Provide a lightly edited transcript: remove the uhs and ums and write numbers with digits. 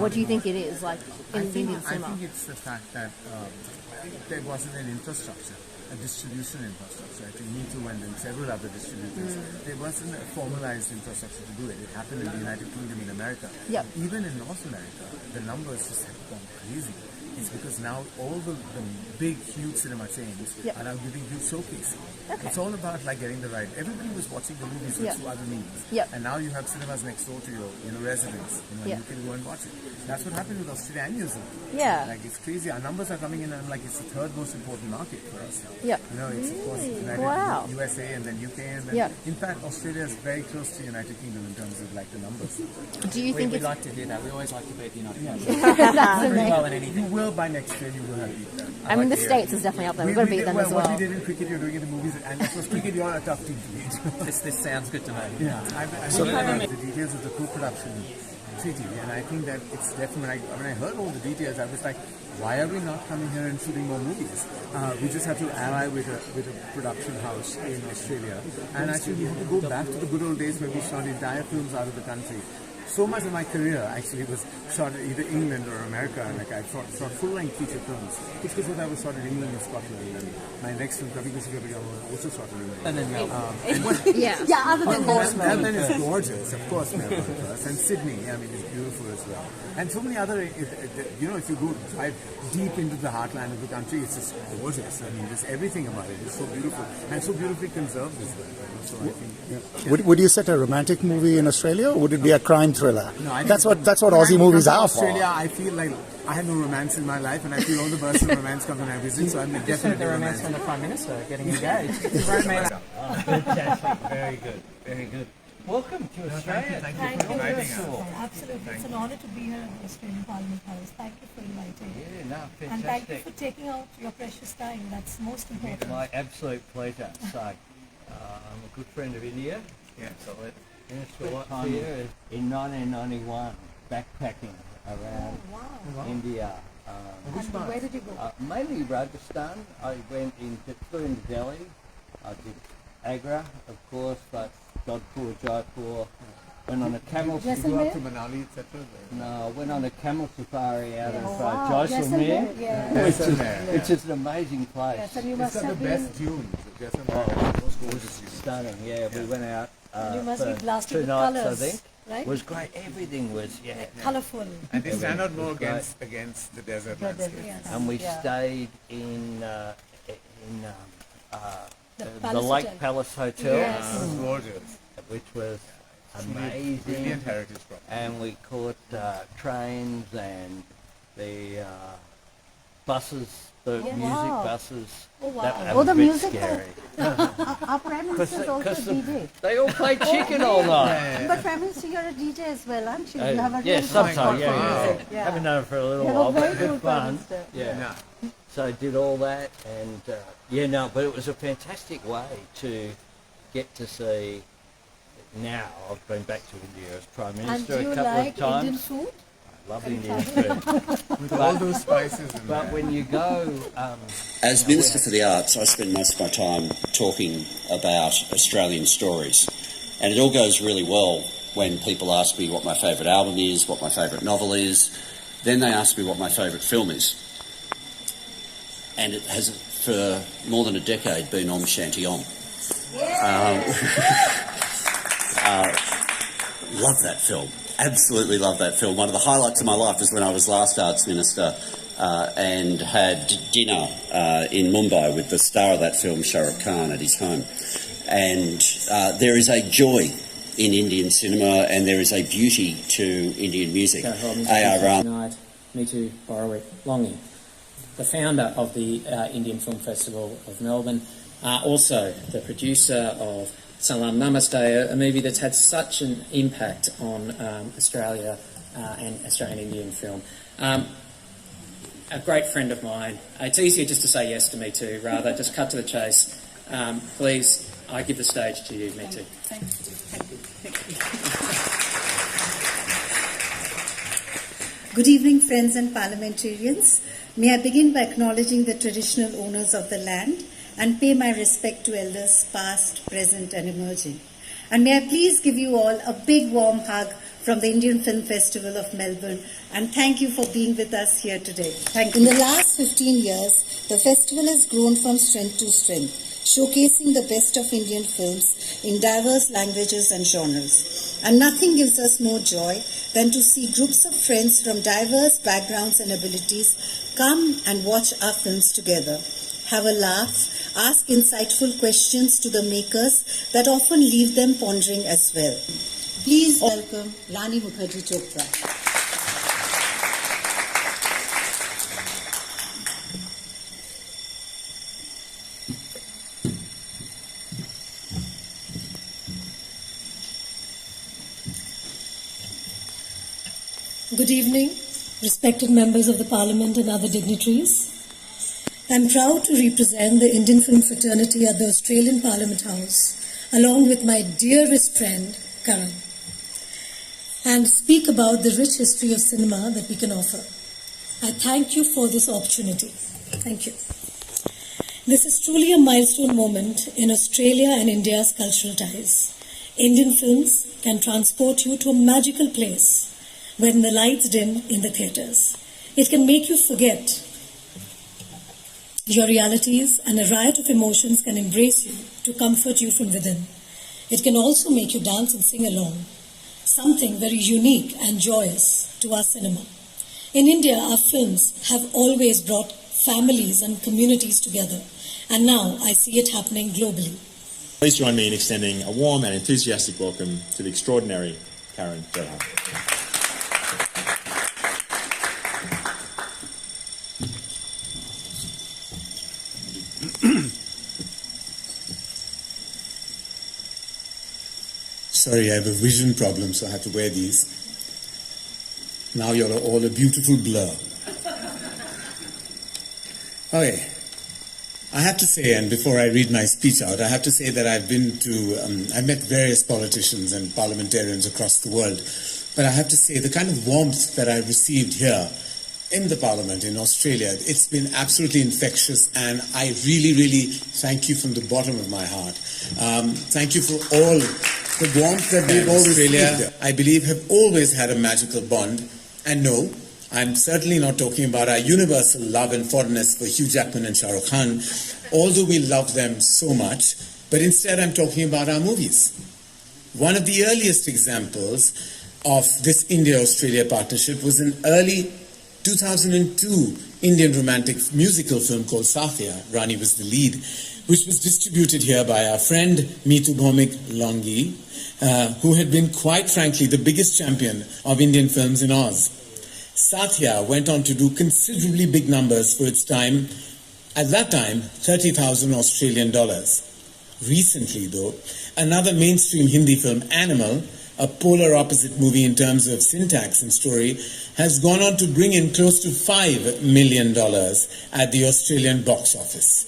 What do you think it is, like, in Indian cinema? I think it's the fact that there wasn't an infrastructure, a distribution infrastructure. I think Me Too and then several other distributors, there wasn't a formalized infrastructure to do it. It happened in the United Kingdom, in America. Yep. Even in North America, the numbers just have gone crazy. It's because now all the big, huge cinema chains are now giving huge showcasing. Okay. It's all about like getting the right. Everybody was watching the movies through other means, and now you have cinemas next door to your residence. And you can go and watch it. That's what happened with Australia and New Zealand. Yeah. Like it's crazy. Our numbers are coming in, and like it's the third most important market for us. Yeah. It's of course USA and then UK and then in fact Australia is very close to the United Kingdom in terms of like the numbers. Do you think we like to hear that? We always like to beat the United Kingdom. That's amazing. Well in anything. You will by next year. You will have beat them. I mean, the States is definitely up there. We've got to beat them as well. What we did in cricket, you're doing in the movies, and of course, cricket, you're on a tough team to beat. This sounds good to me. Yeah, the details of the co-production treaty, and I think that it's definitely. When I heard all the details, I was like, why are we not coming here and shooting more movies? We just have to ally with a production house in Australia, and actually we have to go back to the good old days where we shot entire films out of the country. So much of my career actually was shot in either England or America. Like I shot full-length feature films, which was what I was shot in England and Scotland. And my next film, Kabhi Kushi Kabhi Gum, was also shot in England. And then Melbourne. Other than Melbourne is gorgeous, of course, Melbourne first. And Sydney, I mean, is beautiful as well. And so many other, if you go drive deep into the heartland of the country, it's just gorgeous. I mean, just everything about it is so beautiful and so beautifully conserved as well. So I think, Would you set a romantic movie in Australia, or would it be a crime thriller? No, that's what Aussie movies are for. Australia, I feel like I have no romance in my life, and I feel all the bursts of romance come when I visit. So I'm definitely the romance from the Prime Minister getting engaged. Fantastic, very good, very good. Welcome to Australia. Thank you for inviting us. Absolutely, it's an honour to be here at the Australian Parliament House. Thank you for inviting me. Yeah, no, fantastic. And thank you for taking out your precious time. That's most important. My absolute pleasure. So, I'm a good friend of India. Yeah. So I finished a lot here in 1991, backpacking around India. And where did you go? Mainly Rajasthan. I flew into Delhi. I did Agra, of course, but Jodhpur, Jaipur. Went on a camel Jaisalmer? To Manali, etc. No, went on a camel safari out of Jaisalmer, Jaisalmer, which is an amazing place. Yes, and you It's must got have the been, best dunes. Jaisalmer, most gorgeous dunes. Stunning, yeah. We went out you must be for blasted 2 with nights, colours, I think. right? It was great. Everything was, Colourful. And they stand out more against the desert landscape. Yes. And we stayed in the Palace Lake Hotel. Palace Hotel, Yes. It was gorgeous. which was Brilliant amazing. heritage property. And we caught trains and the buses, the music buses. Oh, wow. That Oh, was the a bit music scary. Our Prime Minister is also a DJ. They all played chicken all night. But Prime Minister, you're a DJ as well, aren't you? You have a Yeah, really sometimes, good yeah. music. Yeah. Haven't done it for a little You have while, a but very good good Prime fun. Minister. Yeah. Yeah. So I did all that, and but it was a fantastic way to get to see. Now I've been back to India as Prime And Minister do you a couple like of times. Indian food? I love Indian food. With all those spices in But there. when you go, As Minister for the Arts, I spend most of my time talking about Australian stories. And it all goes really well when people ask me what my favourite album is, what my favourite novel is. Then they ask me what my favourite film is. And it has, for more than a decade, been Om Shanti Om. Love that film. Absolutely love that film. One of the highlights of my life was when I was last Arts Minister and had dinner in Mumbai with the star of that film, Shah Rukh Khan, at his home. And there is a joy in Indian cinema and there is a beauty to Indian music. A.R. Rahman. Tonight, Me Too, Borrowing, Longing, the founder of the Indian Film Festival of Melbourne, also the producer of Salam Namaste, a movie that's had such an impact on Australia and Australian Indian film. A great friend of mine. It's easier just to say yes to Me Too, rather just cut to the chase. Please, I give the stage to you, Me Too. Thank you. Good evening, friends and parliamentarians. May I begin by acknowledging the traditional owners of the land and pay my respect to elders past, present and emerging. And may I please give you all a big warm hug from the Indian Film Festival of Melbourne, and thank you for being with us here today. Thank you. In the last 15 years, the festival has grown from strength to strength, showcasing the best of Indian films in diverse languages and genres. And nothing gives us more joy than to see groups of friends from diverse backgrounds and abilities come and watch our films together, have a laugh, ask insightful questions to the makers that often leave them pondering as well. Please welcome Rani Mukerji Chopra. Good evening, respected members of the Parliament and other dignitaries. I am proud to represent the Indian film fraternity at the Australian Parliament House, along with my dearest friend, Karan, and speak about the rich history of cinema that we can offer. I thank you for this opportunity. Thank you. This is truly a milestone moment in Australia and India's cultural ties. Indian films can transport you to a magical place when the lights dim in the theatres. It can make you forget your realities, and a riot of emotions can embrace you to comfort you from within. It can also make you dance and sing along, something very unique and joyous to our cinema. In India, our films have always brought families and communities together, and now I see it happening globally. Please join me in extending a warm and enthusiastic welcome to the extraordinary Karan Johar. Sorry, I have a vision problem, so I have to wear these. Now you're all a beautiful blur. Okay. I have to say, and before I read my speech out, I have to say that I've met various politicians and parliamentarians across the world, but I have to say the kind of warmth that I received here in the Parliament in Australia, it's been absolutely infectious, and I really, really thank you from the bottom of my heart. Thank you for all the warmth that we've all Australia, I believe, have always had a magical bond. And no, I'm certainly not talking about our universal love and fondness for Hugh Jackman and Shah Rukh Khan, although we love them so much, but instead I'm talking about our movies. One of the earliest examples of this India-Australia partnership was an early 2002 Indian romantic musical film called Sathya. Rani was the lead, which was distributed here by our friend Meetu Bhomik Longi, who had been, quite frankly, the biggest champion of Indian films in Oz. Sathya went on to do considerably big numbers for its time. At that time, 30,000 Australian dollars. Recently, though, another mainstream Hindi film, Animal, a polar opposite movie in terms of syntax and story, has gone on to bring in close to $5 million at the Australian box office.